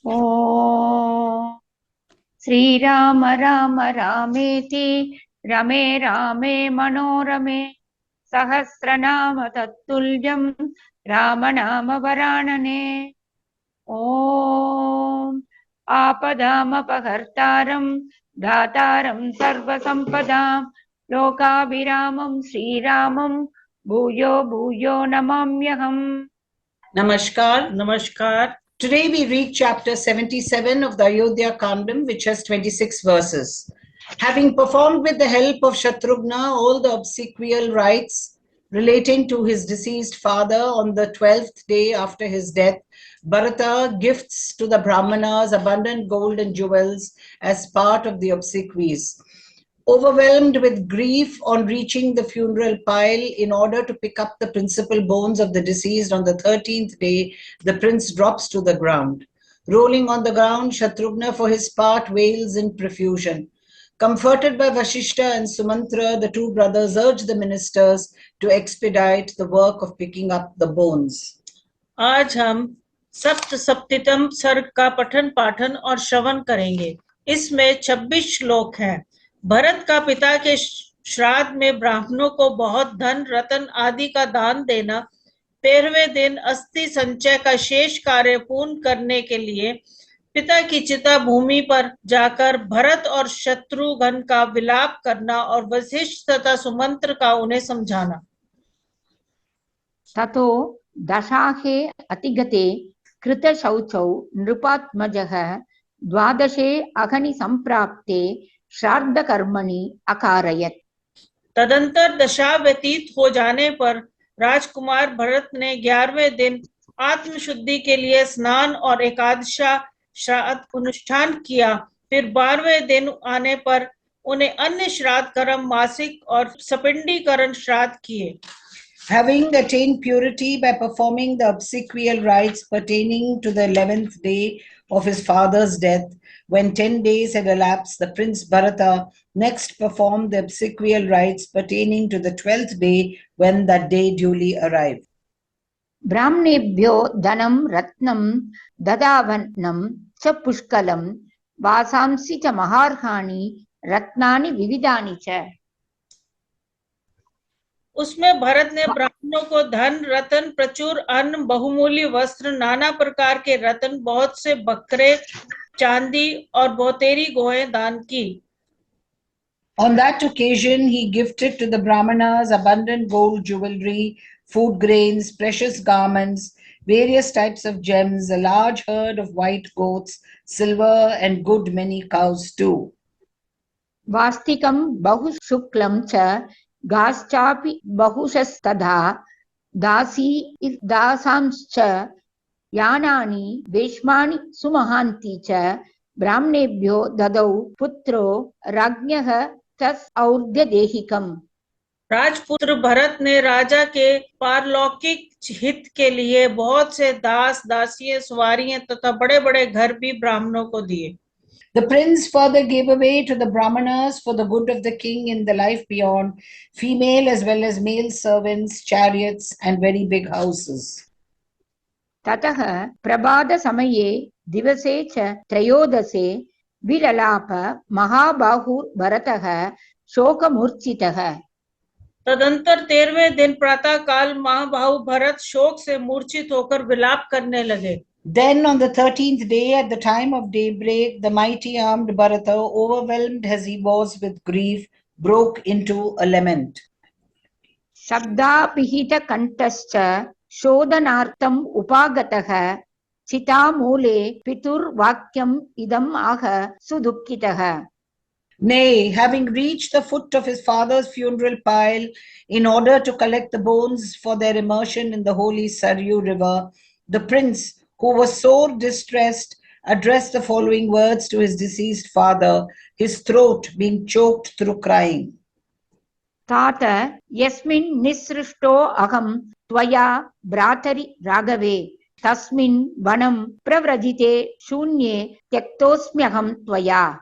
ॐ श्रीराम राम रामेति रमे रामे मनोरमे सहस्रनाम तत्तुल्यं रामनाम वरानने। ॐ आपदामपहर्तारं दातारं सर्वसम्पदां लोकाभिरामं श्रीरामं भूयो भूयो नमाम्यहम्। Namaskar, Namaskar. Today we read chapter 77 of the Ayodhya Kandam, which has 26 verses. Having performed with the help of Shatrughna all the obsequial rites relating to his deceased father on the 12th day after his death, Bharata gifts to the Brahmanas abundant gold and jewels as part of the obsequies. Overwhelmed with grief on reaching the funeral pile, in order to pick up the principal bones of the deceased on the 13th day, the prince drops to the ground. Rolling on the ground, Shatrughna for his part wails in profusion. Comforted by Vashishta and Sumantra, the two brothers urge the ministers to expedite the work of picking up the bones. आज हम सप्त सप्तितम सर्ग का पठन पाठन और श्रवण करेंगे। इसमें 26 श्लोक हैं। भरत का पिता के श्राद्ध में ब्राह्मणों को बहुत धन रतन आदि का दान देना, 13वें दिन अस्थि संचय का शेष कार्य पूर्ण करने के लिए पिता की चिता भूमि पर जाकर भरत और शत्रुघ्न का विलाप करना और वशिष्ठ तथा सुमंत्र का उन्हें समझाना। ततो दशाहे अतिगते कृतशौचौ नृपात्मजः द्वादशे अघनि संप्राप्ते श्राद्धकर्मणि अकारयत्। तदंतर दशा व्यतीत हो जाने पर राजकुमार भरत ने 11वें दिन आत्मशुद्धि के लिए स्नान और एकादशा श्राद्ध अनुष्ठान किया। फिर 12वें दिन आने पर उन्हें अन्य श्राद्ध कर्म मासिक और सपिंडीकरण श्राद्ध किए। Having attained purity by performing the obsequial rites pertaining to the 11th day of his father's death, when 10 days had elapsed, the prince Bharata next performed the obsequial rites pertaining to the 12th day, when that day duly arrived. ब्राह्मणेभ्यो धनं रत्नं ददावन्नं च पुष्कलं वासांसि च महार्हाणि रत्नानि विविधानि च। उसमें भरत ने ब्राह्मणों को धन रतन प्रचुर अन्न बहुमूल्य वस्त्र नाना प्रकार के रतन बहुत से बकरे चांदी और बहुतेरी गोहें दान की। On that occasion, he gifted to the Brahmanas abundant gold jewelry, food grains, precious garments, various types of gems, a large herd of white goats, silver, and good many cows too. वास्तिकं बहु शुक्लं च गाश्चापि बहुशस्तथा दासी दासांश्च यानानि वेश्मानि सुमहान्ति च ब्राह्मणेभ्यो ददौ पुत्रो राज्ञः तस् और्ध्यदेहिकम्। राजपुत्र भरत ने राजा के पारलौकिक हित के लिए बहुत से दास दासियां सवारियां तथा बड़े बड़े घर भी ब्राह्मणों को दिए। The prince further gave away to the Brahmanas for the good of the king in the life beyond, female as well as male servants, chariots, and very big houses. ततः प्रभात समये दिवसे च त्रयोदशे विललाप महाबाहुर् भरतः शोकमूर्छितः। तदंतर 13वें दिन प्रातः काल महाबाहु भरत शोक से मूर्छित होकर विलाप करने लगे। Then on the 13th day at the time of daybreak, the mighty armed Bharata, overwhelmed as he was with grief, broke into a lament. शब्दापिहित कंठश्च शोधनार्थम् उपागतः चितामूले पितुर्वाक्यम् इदम् आह सुदुःखितः। Nay, having reached the foot of his father's funeral pile in order to collect the bones for their immersion in the holy Saryu river, the prince, who was sore distressed, addressed the following words to his deceased father, his throat being choked through crying. तात यस्मिन् निसृष्टो अहं त्वया भ्रातरि राघवे तस्मिन् वनं प्रव्रजिते शून्ये त्यक्तोऽस्म्यहं त्वया।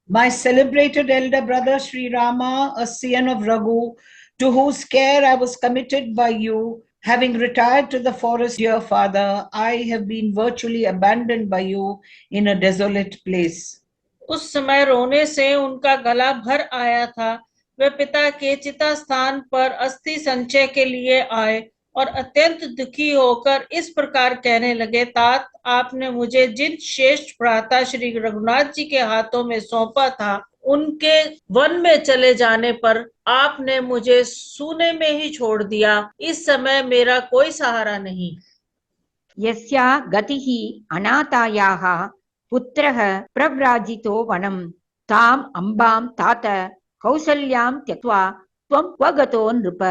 My celebrated elder brother Sri Rama, a scion of Raghu, to whose care I was committed by you, Having retired to the forest, dear father, I have been virtually abandoned by you in a desolate place. उस समय रोने से उनका गला भर आया था। वे पिता के चिता स्थान पर अस्थि संचय के लिए आए और अत्यंत दुखी होकर इस प्रकार कहने लगे, तात, आपने मुझे जिन श्रेष्ठ भ्राता श्री रघुनाथ जी के हाथों में सौंपा था, उनके वन में चले जाने पर आपने मुझे सूने में ही छोड़ दिया। इस समय मेरा कोई सहारा नहीं। यस्या गतिः अनाथायाः पुत्रः प्रव्राजितो वनं ताम् अम्बां तात कौसल्यां त्यक्त्वा त्वं क्व गतो नृप।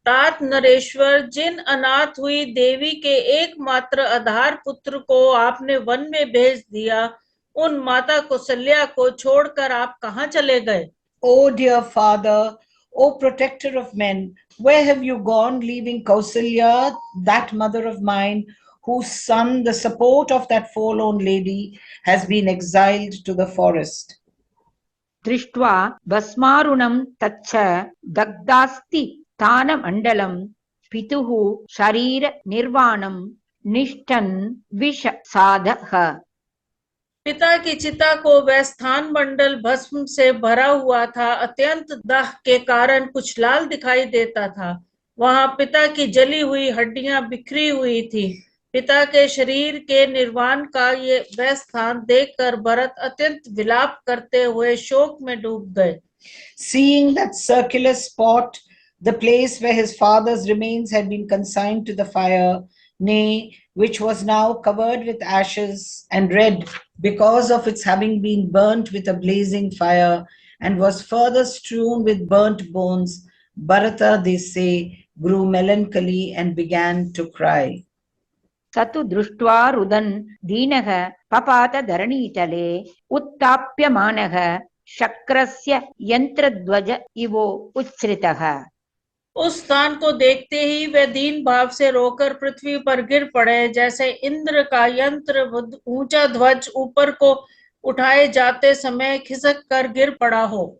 तात नरेश्वर, जिन अनाथ हुई देवी के एकमात्र आधार पुत्र को आपने वन में भेज दिया, उन माता कौशल्या को छोड़कर आप कहाँ चले गए? O dear father, O protector of men, where have you gone, leaving Kausalya, that mother of mine, whose son, the support of that forlorn lady, has been exiled to the forest? दृष्ट्वा भस्मारुणं तच्च दग्धास्ति तानमण्डलं पितुः शरीर निर्वाणं निष्ठन् विषसादः। पिता की चिता को वह स्थान मंडल भस्म से भरा हुआ था, अत्यंत दाह के कारण कुछ लाल दिखाई देता था। वहां पिता की जली हुई हड्डियां बिखरी हुई थी। पिता के शरीर के निर्वाण का ये वह स्थान देखकर भरत अत्यंत विलाप करते हुए शोक में डूब गए। Seeing that circular spot, the place where his father's remains had been consigned to the fire, nay, which was now covered with ashes and red because of its having been burnt with a blazing fire, and was further strewn with burnt bones, Bharata, they say, grew melancholy and began to cry. सतु दृष्ट्वा रुदन् दीनः पपात धरणीतले उत्ताप्यमानः शक्रस्य यंत्रध्वज इवो उच्छ्रितः। उस स्थान को देखते ही वे दीन भाव से रोकर पृथ्वी पर गिर पड़े, जैसे इंद्र का यंत्र ऊंचा ध्वज ऊपर को उठाए जाते समय खिसक कर गिर पड़ा हो।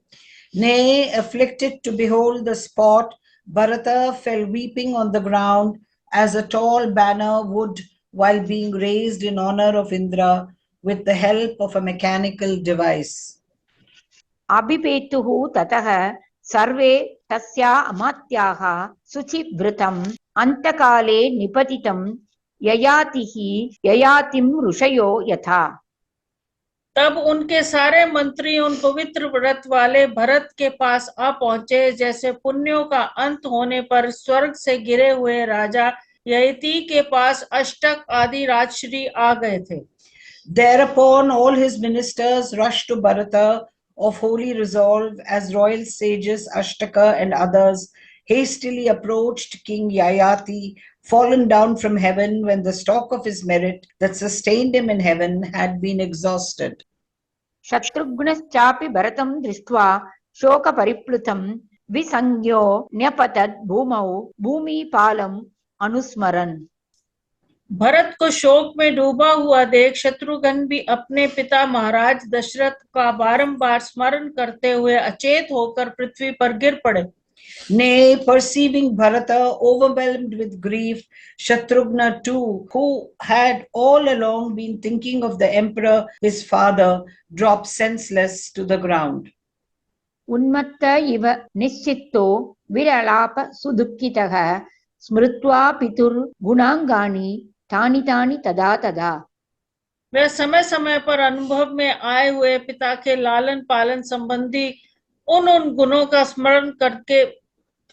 Nay, afflicted to behold the spot, Bharata fell weeping on the ground as a tall banner would while being raised in honor of Indra with the help of a mechanical device. अभिपेतुः ततः सर्वे तस्या अमात्याः शुचिव्रतम् अंतकाले निपतितं ययातिं ऋषयो यथा। तब उनके सारे मंत्री उन पवित्र व्रत वाले भरत के पास आ पहुंचे, जैसे पुण्यों का अंत होने पर स्वर्ग से गिरे हुए राजा ययति के पास अष्टक आदि राजश्री आ गए थे। Thereupon all his ministers rushed to Bharata of holy resolve, as royal sages Ashtaka and others hastily approached King Yayati, fallen down from heaven when the stock of his merit that sustained him in heaven had been exhausted. शत्रुघ्नश्चापि भरतं दृष्ट्वा शोकपरिप्लुतं विसंज्ञो न्यपतत् भूमौ भूमिपालम् अनुस्मरन्। भरत को शोक में डूबा हुआ देख शत्रुघ्न भी अपने पिता महाराज दशरथ का बारंबार स्मरण करते हुए अचेत होकर पृथ्वी पर गिर पड़े। Nay, perceiving Bharata overwhelmed with grief, Shatrughna too, who had all along been thinking of the emperor, his father, dropped senseless to the ground. उन्मत्त इव निश्चित्तो विरलाप सुदुःखितः स्मृत्वा पितुर् गुणांगानि तानि तानि तदा तदा। वह समय समय पर अनुभव में आए हुए पिता के लालन पालन संबंधी उन गुणों का स्मरण करके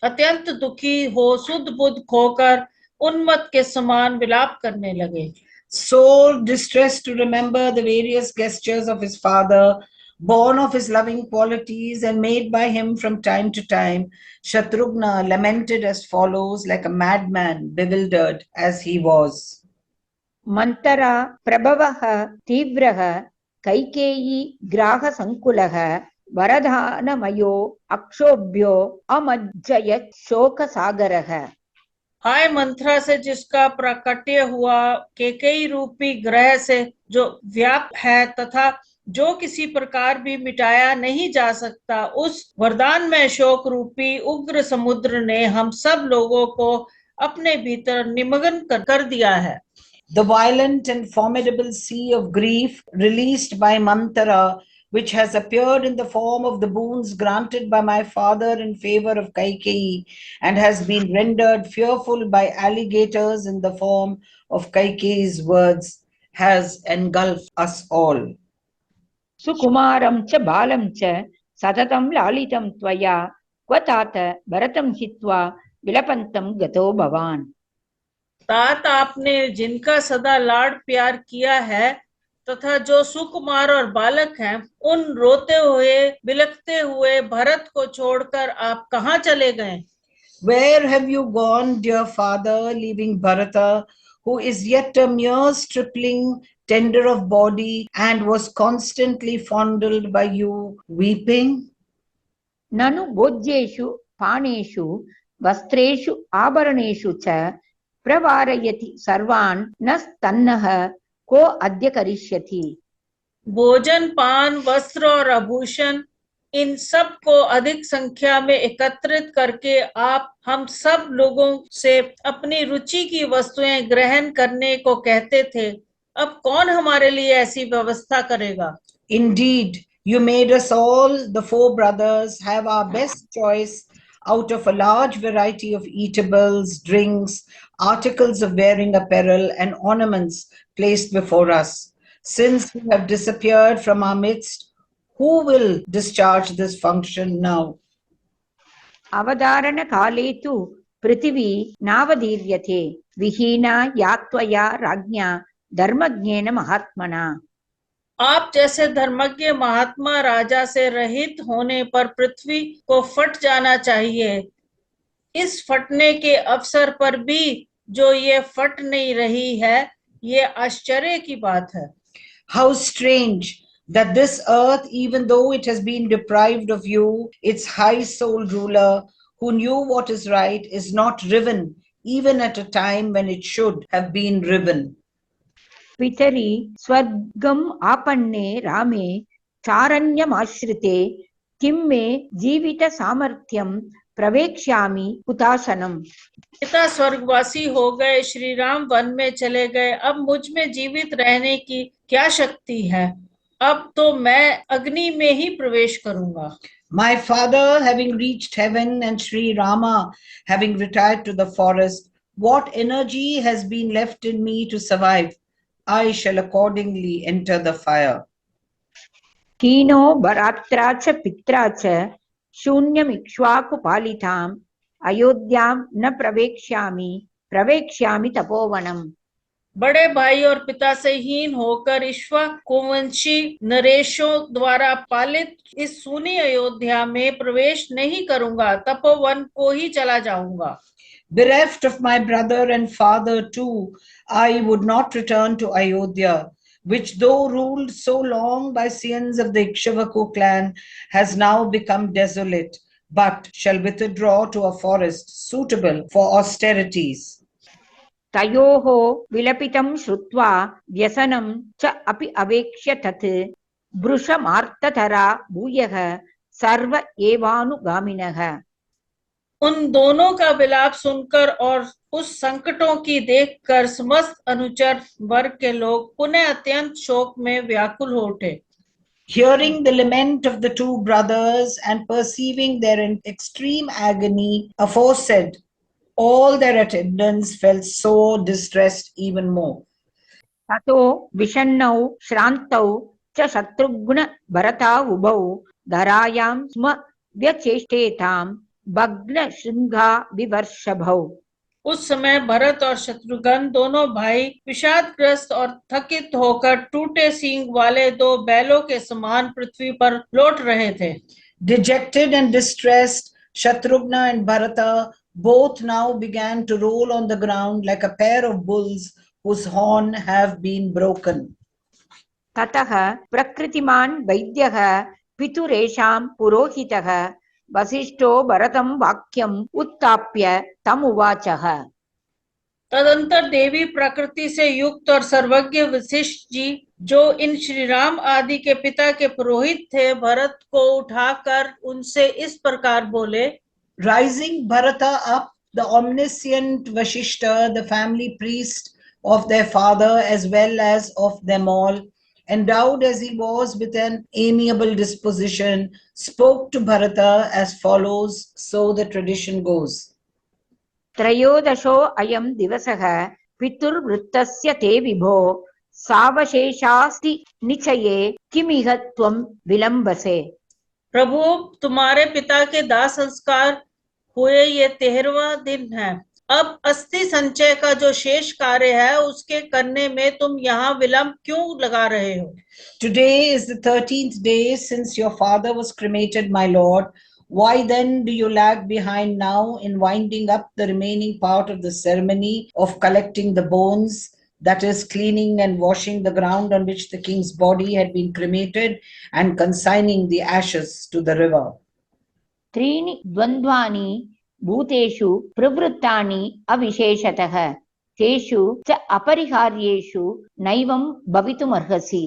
अत्यंत दुखी हो सुध बुध खोकर उन्मत्त के समान विलाप करने लगे। So distressed to remember the various gestures of his father, born of his loving qualities and made by him from time to time, Shatrughna lamented as follows, like a madman, bewildered as he was. मंतरा प्रभवः तीव्रः कैकेयी ग्राह संकुलः वरदानमयो अक्षोभ्यो अमज्जयत् शोक सागरः। हाय मंथरा से जिसका प्राकट्य हुआ, केकई रूपी ग्रह से जो व्याप्त है तथा जो किसी प्रकार भी मिटाया नहीं जा सकता, उस वरदान में शोक रूपी उग्र समुद्र ने हम सब लोगों को अपने भीतर निमग्न कर दिया है। The violent and formidable sea of grief released by Mantara, which has appeared in the form of the boons granted by my father in favor of Kaikeyi, and has been rendered fearful by alligators in the form of Kaikeyi's words, has engulfed us all. सुकुमारं च बालं च सततं लालितं त्वया क्व तात भरतं हित्वा विलपन्तं गतो भवान्। तात आपने जिनका सदा लाड प्यार किया है तथा जो सुकुमार और बालक हैं, उन रोते हुए बिलखते हुए भरत को छोड़कर आप कहाँ चले गए? Where have you gone, dear father, leaving Bharata, who is yet a mere stripling, tender of body, and was constantly fondled by you, weeping? ननु भोज्येषु पानेषु वस्त्रेषु आभरणेषु च प्रवारयति सर्वान् न स्तन्नः को अद्य करिष्यति। भोजन, पान, वस्त्र और आभूषण, इन सब को अधिक संख्या में एकत्रित करके आप हम सब लोगों से अपनी रुचि की वस्तुएं ग्रहण करने को कहते थे। अब कौन हमारे लिए ऐसी व्यवस्था करेगा? Indeed, you made us all, the four brothers, have our best choice out of a large variety of eatables, drinks, articles of wearing apparel, and ornaments placed before us. Since you have disappeared from our midst, who will discharge this function now? अवधारण काले तु पृथिवी नावदीर्यते विहीना या त्वया राज्ञा धर्मज्ञेन महात्मना। आप जैसे धर्मज्ञ महात्मा राजा से रहित होने पर पृथ्वी को फट जाना चाहिए। इस फटने के अवसर पर भी जो ये फट नहीं रही है, ये आश्चर्य की बात है। How strange that this earth, even though it has been deprived of you, its high-souled ruler, who knew what is right, is not riven, even at a time when it should have been riven. पितरि स्वर्गम् आपन्ने रामे चारण्यमाश्रिते किं मे जीवित सामर्थ्यं प्रवेक्ष्यामि कुताशनम्। पिता स्वर्गवासी हो गए, Shri Ram one में चले गए, अब मुझ में जीवित रहने की क्या शक्ति है? अब तो मैं अग्नि में ही प्रवेश करूंगा। My father having reached heaven and Sri Rama having retired to the forest, what energy has been left in me to survive? I shall accordingly enter the fire. हीनो भरात्रा च पित्रा च शून्यमिक्ष्वाकुपालिताम् अयोध्यां न प्रवेक्ष्यामि तपोवनम्। बड़े भाई और पिता से हीन होकर इक्ष्वाकुवंशी नरेशों द्वारा पालित इस सूनी अयोध्या में प्रवेश नहीं करूंगा, तपोवन को ही चला जाऊंगा। Bereft of my brother and father too, I would not return to Ayodhya, which though ruled so long by scions of the Ikshvaku clan, has now become desolate, but shall withdraw to a forest suitable for austerities. तयोः विलपितं श्रुत्वा व्यसनं च अपि अवेक्ष्य तत् वृषमार्ततरा भूयः सर्व एवानुगामिनः। उन दोनों का विलाप सुनकर और उस संकटों की देखकर समस्त अनुचर वर्ग के लोग पुनः अत्यंत शोक में व्याकुल हो उठे। Hearing the lament of the two brothers and perceiving their extreme agony aforesaid, all their attendants felt so distressed even more. ततो विषण्णौ श्रान्तौ च शत्रुघ्न भरता उभौ धरायां स्म व्यचेष्टेतां भग्न श्रृंगा विवर्षभौ। उस समय भरत और शत्रुघ्न दोनों भाई विषादग्रस्त और थकित होकर टूटे सींग वाले दो बैलों के समान पृथ्वी पर लौट रहे थे। Dejected and distressed, Shatrughna and Bharata both now began to roll on the ground like a pair of bulls whose horn have been broken. ततः प्रकृतिमान् वैद्यः पितुरेषां पुरोहितः वसिष्ठो भरतं वाक्यम् उत्थाप्य तमुवाचः। तदंतर देवी प्रकृति से युक्त और सर्वज्ञ वशिष्ठ जी, जो इन श्री राम आदि के पिता के पुरोहित थे, भरत को उठाकर उनसे इस प्रकार बोले। Rising Bharata up the omniscient Vashishta, the family priest of their father as well as of them all, endowed as he was with an amiable disposition, spoke to Bharata as follows, so the tradition goes. त्रयोदशो अयं दिवसः पितुर्वृत्तस्य ते विभो सावशेषास्ति निचये किमिह त्वं विलंबसे। प्रभु, तुम्हारे पिता के दाह संस्कार हुए ये 13वां दिन है। अब अस्थि संचय का जो शेष कार्य है उसके करने में तुम यहाँ विलंब क्यों लगा रहे हो? Today is the 13th day since your father was cremated, my lord. Why then do you lag behind now in winding up the remaining part of the ceremony of collecting the bones, that is, cleaning and washing the ground on which the king's body had been cremated and consigning the ashes to the river? त्रीणि द्वन्द्वानि भूतेषु प्रवृत्तानि अविशेषतः तेषु च अपरिहार्येषु नैवं भवितुमर्हसि।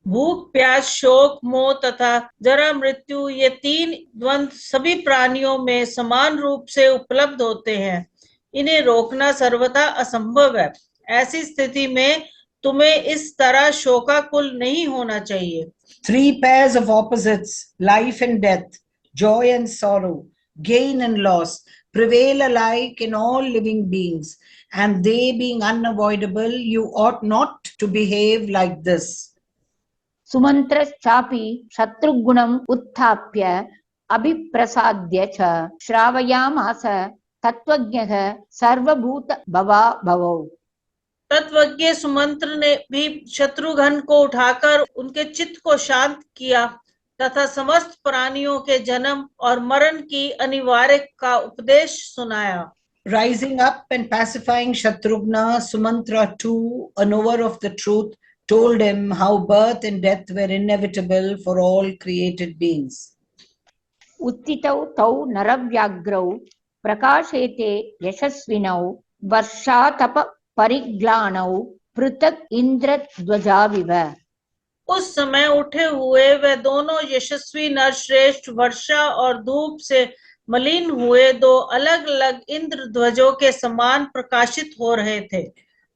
भूख, प्यास, शोक, मोह तथा जरा मृत्यु, ये 3 द्वंद्व सभी प्राणियों में समान रूप से उपलब्ध होते हैं। इन्हें रोकना सर्वथा असंभव है। ऐसी स्थिति में तुम्हें इस तरह शोकाकुल नहीं होना चाहिए। 3 pairs of opposites, life and death, joy and sorrow, gain and loss, prevail alike in all living beings, and they being unavoidable, you ought not to behave like this. सुमन्त्रश्चापि शत्रुगुणम् उत्थाप्य अभिप्रसाद्य च श्रावयामास तत्त्वज्ञः सर्वभूत भवा भवौ। तत्वज्ञ सुमंत्र ने भी शत्रुघ्न को उठाकर उनके चित्त को शांत किया तथा समस्त प्राणियों के जन्म और मरण की अनिवार्य का उपदेश सुनाया। Rising up and pacifying Shatrughna, Sumantra too, a knower of the truth, told him how birth and death were inevitable for all created beings. उत्थितौ तौ नरव्याघ्रौ प्रकाशेते यशस्विनौ वर्षातप परिग्लानौ पृथक् इंद्रध्वजाविव। उस समय उठे हुए वे दोनों यशस्वी नर श्रेष्ठ वर्षा और धूप से मलिन हुए 2 अलग-अलग इंद्र ध्वजों के समान प्रकाशित हो रहे थे।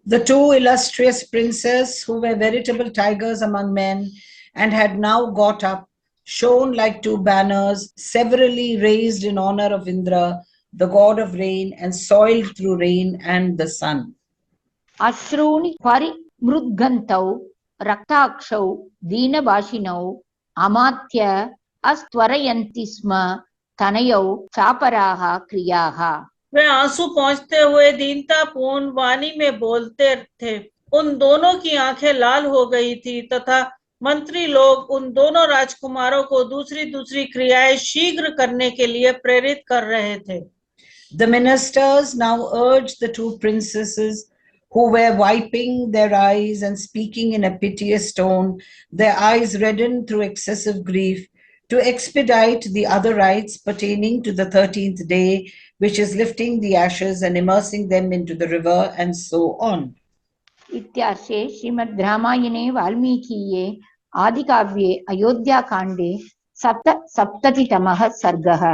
The 2 illustrious princes, who were veritable tigers among men and had now got up, shone like 2 banners, severally raised in honor of Indra, the god of rain, and soiled through rain and the sun. अश्रूणि परिमृद्गन्तौ रक्ताक्षौ दीनभाषिणौ अमात्य अस्त्वरयन्ति स्म तनयौ चापराः क्रियाः। वे आंसू पहुंचते हुए दीनता पूर्ण वाणी में बोलते थे। उन दोनों की आंखें लाल हो गई थी तथा मंत्री लोग उन दोनों राजकुमारों को दूसरी क्रियाएं शीघ्र करने के लिए प्रेरित कर रहे थे। The ministers now urged the 2 princesses, who were wiping their eyes and speaking in a piteous tone, their eyes reddened through excessive grief, to expedite the other rites pertaining to the 13th day, which is lifting the ashes and immersing them into the river, and so on. इत्यार्षे श्रीमद् रामायणे वाल्मीकीये आदिकाव्ये अयोध्याकाण्डे सप्ततितमः सर्गः।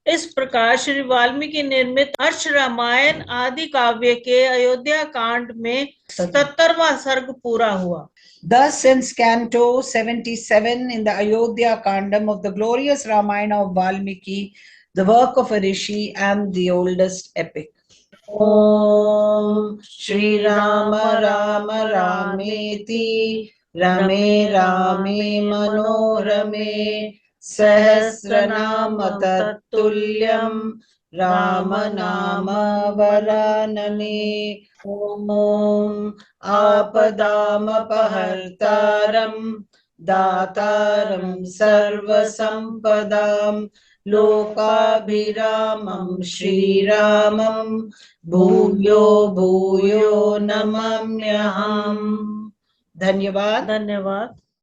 इस प्रकार श्री वाल्मीकि निर्मित हर्ष रामायण आदि काव्य के अयोध्या कांड में 77वां सर्ग पूरा हुआ। Thus ends Canto 77 in the Ayodhya Kandam of the glorious Ramayana of Valmiki, the work of a rishi and the oldest epic. Om Shri Rama Rama Rameti Rame Rame Manorame Sahasranama Tattulyam Rama Nama Varanane. Om Apadam Apahartaram Dataram Sarva Sampadam Lokabhiramam Shri Ramam Bhuvyo Bhuvyo Namamyaham. Dhanyavad. धन्यवाद।